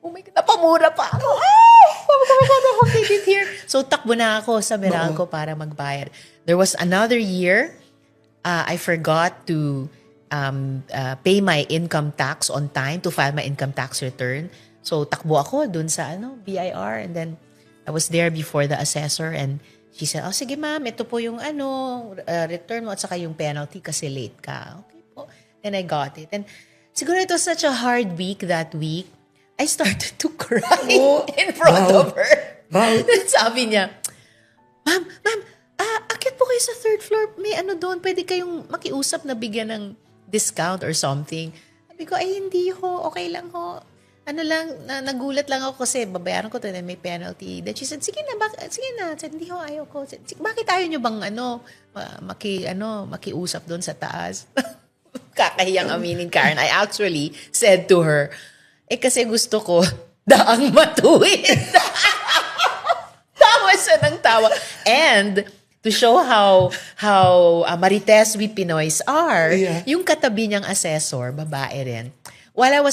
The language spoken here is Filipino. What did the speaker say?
Oh my God, napamura pa ako. Ay! Oh my God, I hope they did hear. So, takbo na ako sa Meralco para magbayad. There was another year, I forgot to pay my income tax on time, to file my income tax return. So, takbo ako dun sa BIR, and then I was there before the assessor, and she said, oh, sige ma'am, ito po yung return mo at saka yung penalty kasi late ka. Okay po. And I got it. And siguro it was such a hard week that week. I started to cry in front of her. Wow. Then sabi niya, Ma'am, akit po kayo sa third floor. May doon, pwede kayong makiusap na bigyan ng discount or something. Sabi ko, ay hindi ho, okay lang ho. Nagulat lang ako kasi babayaran ko to, then may penalty. Then she said, sige na. Said, hindi ho, ayaw ko. Said, bakit ayaw nyo bang makiusap doon sa taas? Kakahiyang aminin, Karen. I actually said to her, kasi gusto ko daang matuwid. Tawa siya ng tawa. And to show how marites we Pinoys are, yung katabi niyang assessor, babae rin. While I was